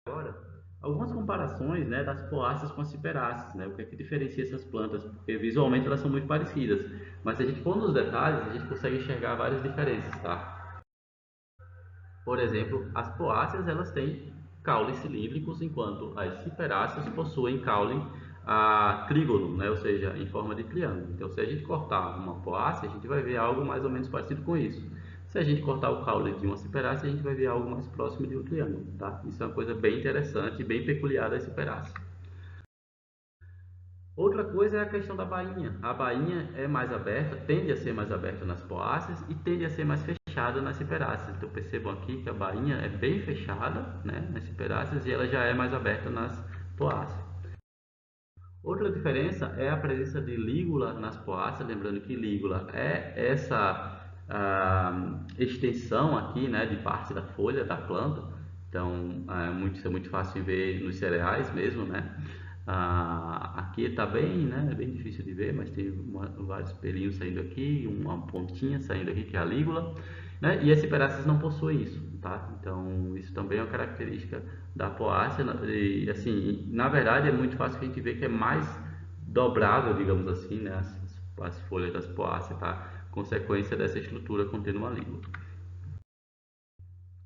agora algumas comparações, né, das poáceas com as ciperáceas, né? O que é que diferencia essas plantas? Porque visualmente elas são muito parecidas, mas se a gente for nos detalhes, a gente consegue enxergar várias diferenças, tá? Por exemplo, as poáceas elas têm caules cilíndricos, enquanto as ciperáceas possuem caule trígono, né? Ou seja, em forma de triângulo. Então, se a gente cortar uma poácea, a gente vai ver algo mais ou menos parecido com isso. Se a gente cortar o caule de uma ciperácea, a gente vai ver algo mais próximo de um triângulo, tá? Isso é uma coisa bem interessante e bem peculiar das ciperáceas. Outra coisa é a questão da bainha. A bainha é mais aberta, tende a ser mais aberta nas poáceas e tende a ser mais fechada nas ciperáceas. Então percebam aqui que a bainha é bem fechada, né, nas ciperáceas, e ela já é mais aberta nas poáceas. Outra diferença é a presença de lígula nas poáceas, lembrando que lígula é essa extensão aqui, né, de parte da folha da planta. Então isso é muito fácil de ver nos cereais mesmo, né? Aqui está bem, né? É bem difícil de ver, mas tem vários pelinhos saindo aqui, uma pontinha saindo aqui que é a lígula, né? E as ciperáceas não possuem isso, tá? Então isso também é uma característica da poácea, e assim, na verdade é muito fácil que a gente ver que é mais dobrável, digamos assim, né? As folhas das poáceas, tá? Consequência dessa estrutura contendo uma lígula.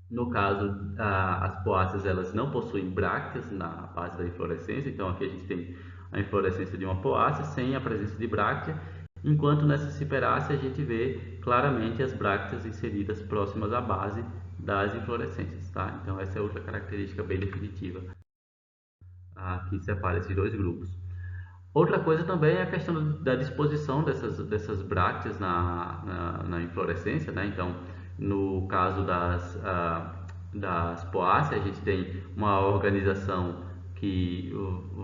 No caso, as poáceas elas não possuem brácteas na base da inflorescência, então aqui a gente tem a inflorescência de uma poácea sem a presença de bráctea, enquanto nessa ciperácea a gente vê claramente as brácteas inseridas próximas à base das inflorescências, tá? Então essa é outra característica bem definitiva que separa esses dois grupos. Outra coisa também é a questão da disposição dessas brácteas na inflorescência, né? Então, no caso das poáceas, a gente tem uma organização que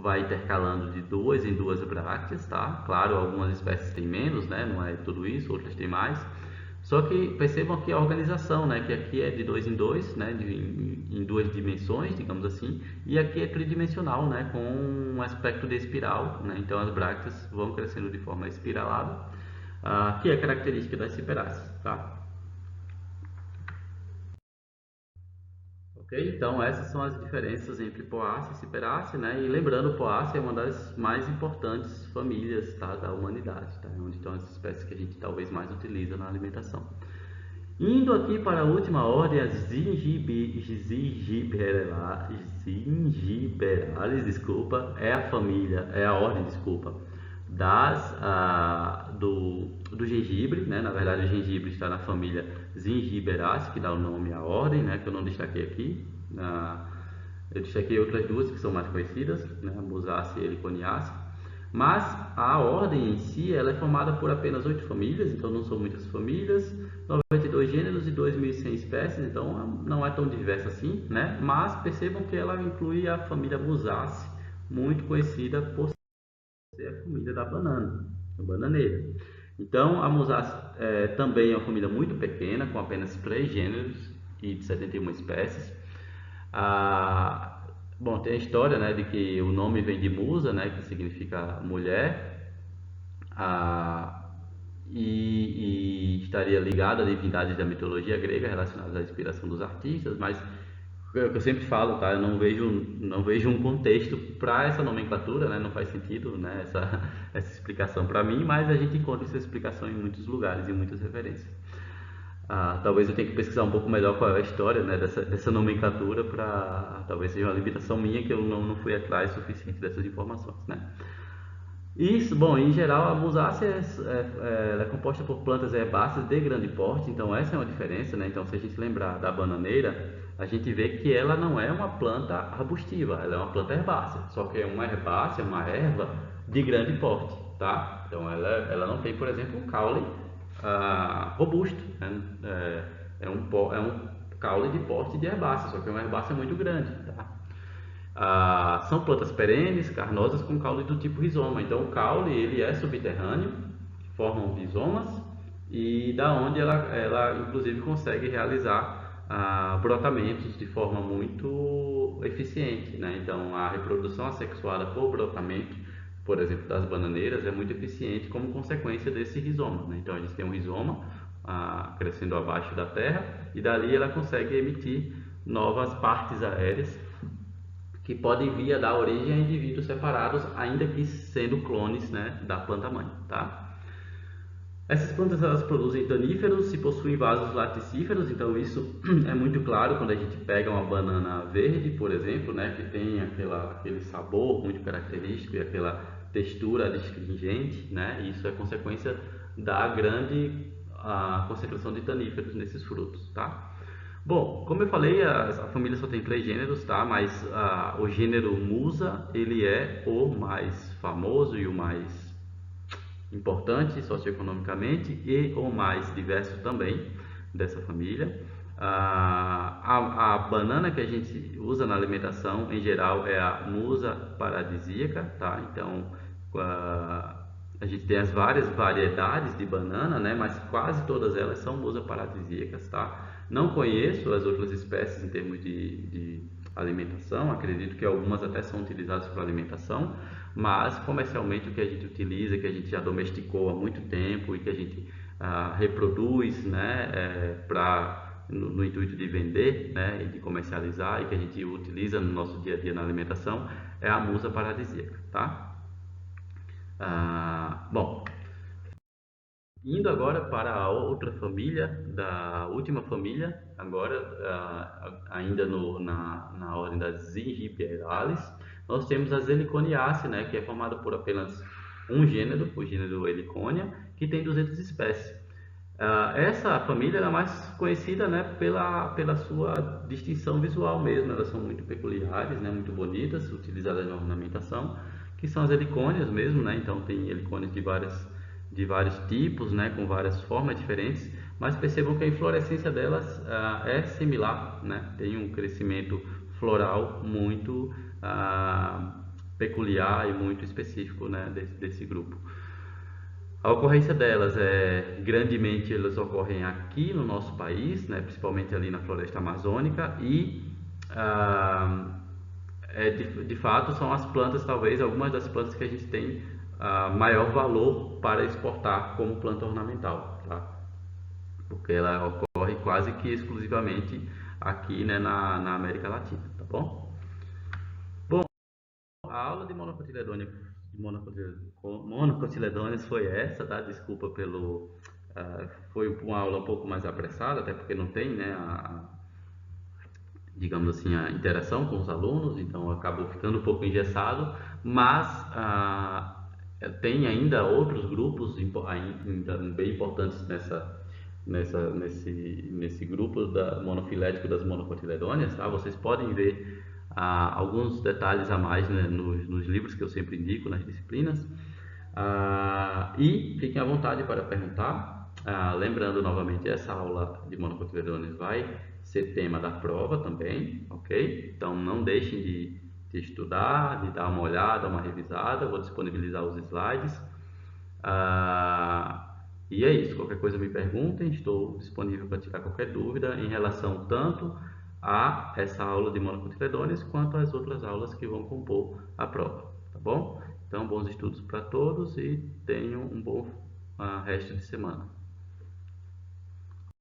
vai intercalando de duas em duas brácteas, tá? Claro, algumas espécies têm menos, né? Não é tudo isso, outras têm mais. Só que percebam aqui a organização, né? Que aqui é de dois em dois, né? Em duas dimensões, digamos assim, e aqui é tridimensional, né? Com um aspecto de espiral, né? Então as brácteas vão crescendo de forma espiralada, que é característica das ciperáceas, tá? Ok? Então essas são as diferenças entre Poácea e Ciperácea, né? E lembrando, Poácea é uma das mais importantes famílias, tá, da humanidade, tá? Onde estão as espécies que a gente talvez mais utiliza na alimentação. Indo aqui para a última ordem, as gingiberales, desculpa, é a família, é a ordem, desculpa, do gengibre, né? Na verdade, o gengibre está na família Zingiberaceae, que dá o nome à ordem, né? Que eu não destaquei aqui. Eu destaquei outras duas que são mais conhecidas, né? A Musaceae e Heliconiaceae. Mas a ordem em si ela é formada por apenas 8 famílias, então não são muitas famílias, 92 gêneros e 2.100 espécies, então não é tão diversa assim, né? Mas percebam que ela inclui a família Musaceae, muito conhecida por ser a família da banana, a bananeira. Então a Musaceae também é uma família muito pequena, com apenas 3 gêneros e 71 espécies. Ah, bom, tem a história, né, de que o nome vem de musa, né, que significa mulher, ah, e estaria ligado a divindades da mitologia grega relacionadas à inspiração dos artistas, mas é o que eu sempre falo, tá? Eu não vejo um contexto para essa nomenclatura, né? Não faz sentido, né? Essa explicação para mim, mas a gente encontra essa explicação em muitos lugares, em muitas referências. Talvez eu tenha que pesquisar um pouco melhor qual é a história, né, dessa nomenclatura para talvez seja uma limitação minha que eu não fui atrás o suficiente dessas informações, né? Isso, bom, em geral a musácea ela é composta por plantas herbáceas de grande porte, então essa é uma diferença, né? Então se a gente lembrar da bananeira, a gente vê que ela não é uma planta arbustiva, ela é uma planta herbácea, só que é uma herbácea, uma erva de grande porte, tá? Então ela não tem, por exemplo, um caule robusto, né? É um caule de porte de herbácea, só que é uma herbácea muito grande, tá? São plantas perenes, carnosas com caule do tipo rizoma. Então o caule ele é subterrâneo, formam rizomas e da onde ela inclusive consegue realizar brotamentos de forma muito eficiente, né? Então a reprodução assexuada por brotamento, por exemplo, das bananeiras é muito eficiente como consequência desse rizoma, né? Então a gente tem um rizoma crescendo abaixo da terra e dali ela consegue emitir novas partes aéreas que podem vir a dar origem a indivíduos separados, ainda que sendo clones, né, da planta mãe, tá? Essas plantas elas produzem taníferos e possuem vasos laticíferos, então isso é muito claro quando a gente pega uma banana verde, por exemplo, né, que tem aquele sabor muito característico e aquela textura astringente, né? Isso é consequência da grande concentração de taníferos nesses frutos, tá? Bom, como eu falei, a família só tem 3 gêneros, tá? Mas o gênero Musa, ele é o mais famoso e o mais importante socioeconomicamente e o mais diverso também dessa família. A banana que a gente usa na alimentação, em geral, é a Musa paradisíaca, tá? Então, a gente tem as várias variedades de banana, né? Mas quase todas elas são Musa paradisíacas, tá? Não conheço as outras espécies em termos de alimentação, acredito que algumas até são utilizadas para alimentação, mas comercialmente o que a gente utiliza, que a gente já domesticou há muito tempo e que a gente reproduz, né, no intuito de vender, né, e de comercializar e que a gente utiliza no nosso dia a dia na alimentação, é a musa paradisíaca, tá? Bom, indo agora para a outra família, da última família, agora ainda na ordem das Zingiberales, nós temos as Heliconiaceae, né, que é formada por apenas um gênero, o gênero Heliconia, que tem 200 espécies. Essa família é mais conhecida, né, pela sua distinção visual mesmo, elas são muito peculiares, né, muito bonitas, utilizadas na ornamentação, que são as helicônias mesmo, né, então tem helicônias de vários tipos, né, com várias formas diferentes, mas percebam que a inflorescência delas é similar, né, tem um crescimento floral muito peculiar e muito específico, né, desse grupo. A ocorrência delas grandemente elas ocorrem aqui no nosso país, né, principalmente ali na floresta amazônica e ah, de fato são as plantas, talvez algumas das plantas que a gente tem maior valor para exportar como planta ornamental, tá? Porque ela ocorre quase que exclusivamente aqui, né, na América Latina, tá bom? Bom, a aula de monocotiledôneas foi essa, tá? Desculpa Foi uma aula um pouco mais apressada, até porque não tem, né, digamos assim, a interação com os alunos, então acabou ficando um pouco engessado, mas tem ainda outros grupos ainda bem importantes nesse grupo monofilético das monocotiledôneas, tá? Vocês podem ver alguns detalhes a mais, né, nos livros que eu sempre indico, nas disciplinas. E fiquem à vontade para perguntar. Lembrando novamente, essa aula de monocotiledôneas vai ser tema da prova também, ok? Então não deixem de estudar, de dar uma olhada, uma revisada. Vou disponibilizar os slides. E é isso. Qualquer coisa me perguntem. Estou disponível para tirar qualquer dúvida em relação tanto a essa aula de monocotiledôneas quanto às outras aulas que vão compor a prova, tá bom? Então, bons estudos para todos e tenham um bom resto de semana.